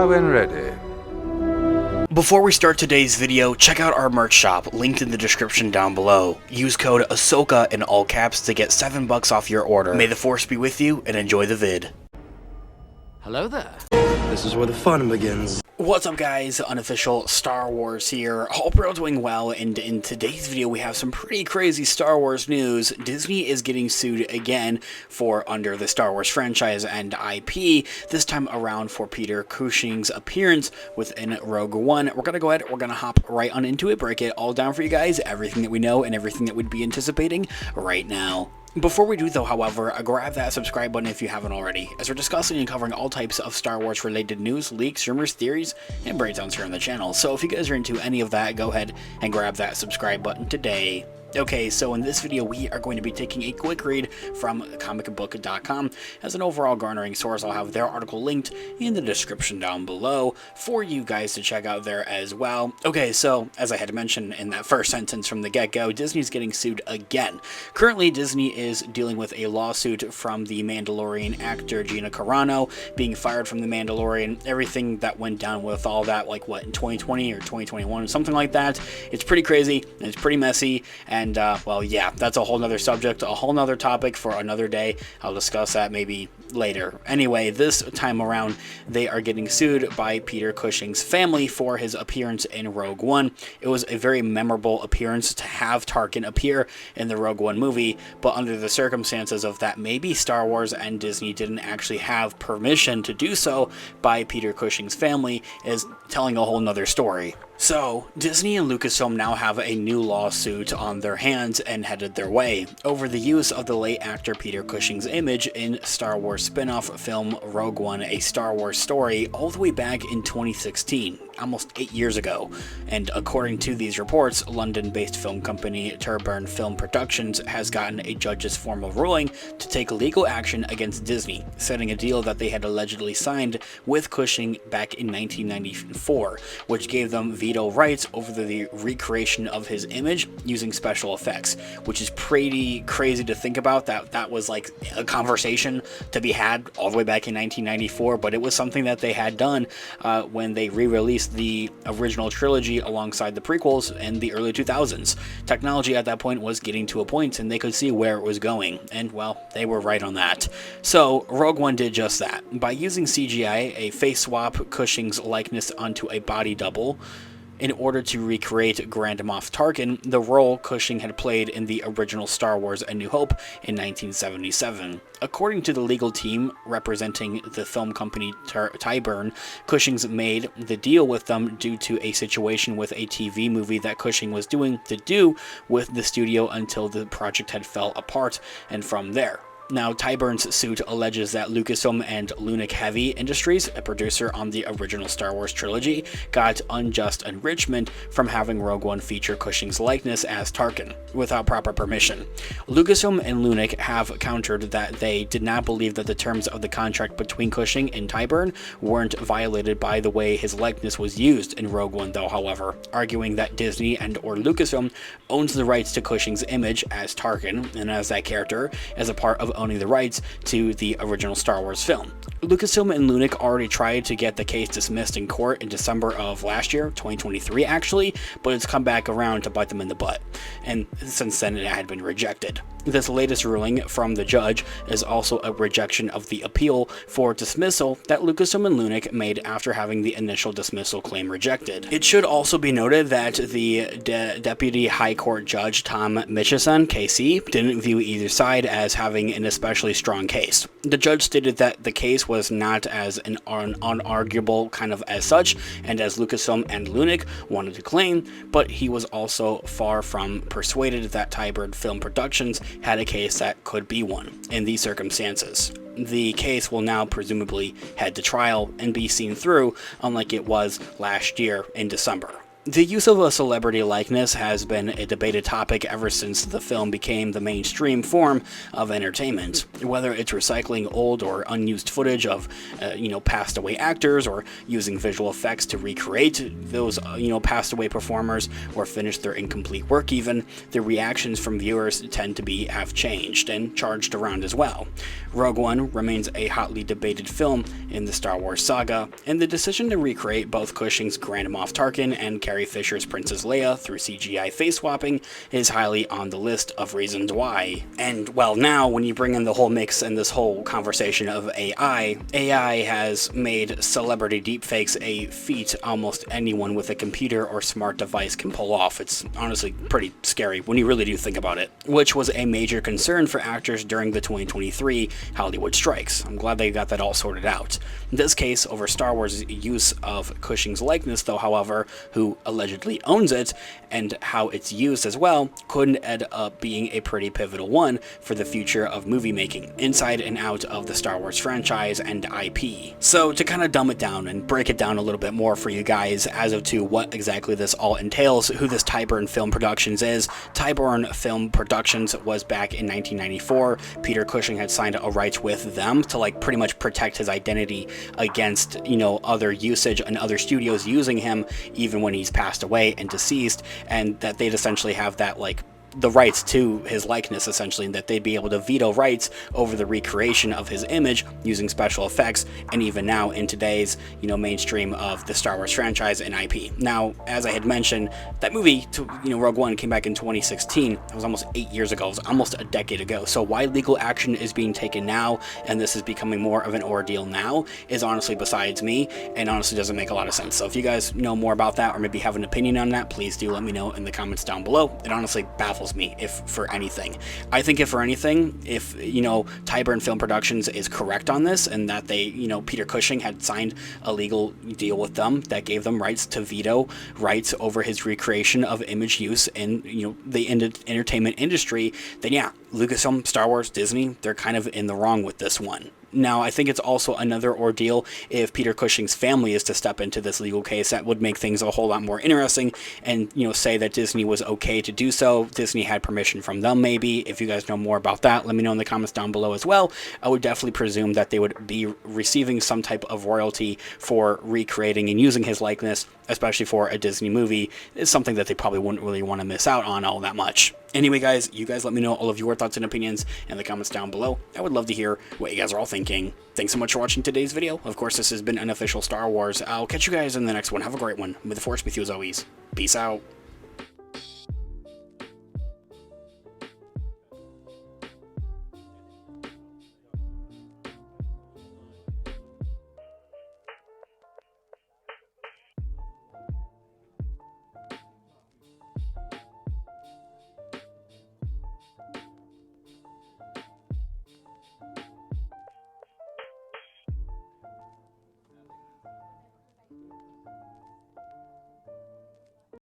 fire when ready. Before we start today's video, check out our merch shop, linked in the description down below. Use code Ahsoka in all caps to get $7 off your order. May the Force be with you, and enjoy the vid. Hello there. This is where the fun begins. What's up guys, Unofficial Star Wars here. Hope you're all doing well, and in today's video we have some pretty crazy Star Wars news. Disney is getting sued again for under the Star Wars franchise and IP, this time around for Peter Cushing's appearance within Rogue One. We're gonna go ahead, we're gonna hop right on into it, break it all down for you guys, everything that we know and everything that we'd be anticipating right now. Before we do though, however, grab that subscribe button if you haven't already, as we're discussing and covering all types of Star Wars related news, leaks, rumors, theories, and breakdowns here on the channel. So if you guys are into any of that, go ahead and grab that subscribe button today. Okay, so in this video we are going to be taking a quick read from comicbook.com. As an overall garnering source, I'll have their article linked in the description down below for you guys to check out there as well. Okay, so as I had mentioned in that first sentence from the get-go, Disney's getting sued again. Currently, Disney is dealing with a lawsuit from the Mandalorian actor Gina Carano being fired from the Mandalorian. Everything that went down with all that, like what, in 2020 or 2021, something like that. It's pretty crazy, and it's pretty messy, and well, yeah, that's a whole nother subject, a whole nother topic for another day. I'll discuss that maybe later. Anyway, this time around, they are getting sued by Peter Cushing's family for his appearance in Rogue One. It was a very memorable appearance to have Tarkin appear in the Rogue One movie, but under the circumstances of that, maybe Star Wars and Disney didn't actually have permission to do so by Peter Cushing's family is telling a whole nother story. So, Disney and Lucasfilm now have a new lawsuit on their hands and headed their way over the use of the late actor Peter Cushing's image in Star Wars spin-off film Rogue One, A Star Wars Story, all the way back in 2016, almost 8 years ago. And according to these reports, London-based film company Tarkin Film Productions has gotten a judge's formal ruling to take legal action against Disney, setting a deal that they had allegedly signed with Cushing back in 1994, which gave them veto rights over the recreation of his image using special effects, which is pretty crazy to think about. That was like a conversation to be had all the way back in 1994, but it was something that they had done when they re-released the original trilogy alongside the prequels in the early 2000s. Technology at that point was getting to a point and they could see where it was going, and well, they were right on that. So Rogue One did just that. By using CGI, a face swap Cushing's likeness onto a body double, in order to recreate Grand Moff Tarkin, the role Cushing had played in the original Star Wars A New Hope in 1977. According to the legal team representing the film company Tarkin, Cushing's made the deal with them due to a situation with a TV movie that Cushing was doing to do with the studio until the project had fell apart, and from there. Now, Tyburn's suit alleges that Lucasfilm and Lunac Heavy Industries, a producer on the original Star Wars trilogy, got unjust enrichment from having Rogue One feature Cushing's likeness as Tarkin, without proper permission. Lucasfilm and Lunac have countered that they did not believe that the terms of the contract between Cushing and Tyburn weren't violated by the way his likeness was used in Rogue One though, however, arguing that Disney and or Lucasfilm owns the rights to Cushing's image as Tarkin, and as that character, as a part of owning the rights to the original Star Wars film. Lucasfilm and Lunac already tried to get the case dismissed in court in December of last year, 2023 actually, but it's come back around to bite them in the butt, and since then it had been rejected. This latest ruling from the judge is also a rejection of the appeal for dismissal that Lucasfilm and Lunac made after having the initial dismissal claim rejected. It should also be noted that the Deputy High Court Judge Tom Mitchison, KC, didn't view either side as having an especially strong case. The judge stated that the case was not as an unarguable kind of as such, and as Lucasfilm and Lunac wanted to claim, but he was also far from persuaded that Tarkin Film Productions had a case that could be one in these circumstances. The case will now presumably head to trial and be seen through, unlike it was last year in December. The use of a celebrity likeness has been a debated topic ever since the film became the mainstream form of entertainment. Whether it's recycling old or unused footage of, passed away actors, or using visual effects to recreate those, passed away performers, or finish their incomplete work even, the reactions from viewers tend to have changed and charged around as well. Rogue One remains a hotly debated film in the Star Wars saga, and the decision to recreate both Cushing's Grand Moff Tarkin and Carrie Fisher's Princess Leia through CGI face swapping is highly on the list of reasons why. And well, now when you bring in the whole mix and this whole conversation of AI has made celebrity deepfakes a feat almost anyone with a computer or smart device can pull off. It's honestly pretty scary when you really do think about it, which was a major concern for actors during the 2023 Hollywood strikes. I'm glad they got that all sorted out. In this case, over Star Wars' use of Cushing's likeness, though, however, who allegedly owns it, and how it's used as well, could end up being a pretty pivotal one for the future of movie making, inside and out of the Star Wars franchise and IP. So to kind of dumb it down and break it down a little bit more for you guys as to what exactly this all entails, who this Tyburn Film Productions is. Tyburn Film Productions was back in 1994. Peter Cushing had signed a rights with them to pretty much protect his identity against, other usage and other studios using him even when he's passed away and deceased, and that they'd essentially have that the rights to his likeness, essentially, and that they'd be able to veto rights over the recreation of his image using special effects, and even now in today's, mainstream of the Star Wars franchise and IP. Now, as I had mentioned, that movie, Rogue One, came back in 2016. It was almost 8 years ago. It was almost a decade ago. So why legal action is being taken now, and this is becoming more of an ordeal now, is honestly besides me, and honestly doesn't make a lot of sense. So if you guys know more about that, or maybe have an opinion on that, please do let me know in the comments down below. It honestly baffles me, if for anything. I think if Tyburn Film Productions is correct on this, and that they, Peter Cushing had signed a legal deal with them that gave them rights to veto rights over his recreation of image use in, the entertainment industry, then yeah, Lucasfilm, Star Wars, Disney, they're kind of in the wrong with this one. Now, I think it's also another ordeal if Peter Cushing's family is to step into this legal case. That would make things a whole lot more interesting, and, say that Disney was okay to do so. Disney had permission from them, maybe. If you guys know more about that, let me know in the comments down below as well. I would definitely presume that they would be receiving some type of royalty for recreating and using his likeness, especially for a Disney movie. It's something that they probably wouldn't really want to miss out on all that much. Anyway, guys, you guys let me know all of your thoughts and opinions in the comments down below. I would love to hear what you guys are all thinking. Thanks so much for watching today's video. Of course, this has been Unofficial Star Wars. I'll catch you guys in the next one. Have a great one. May the Force be with you as always. Peace out.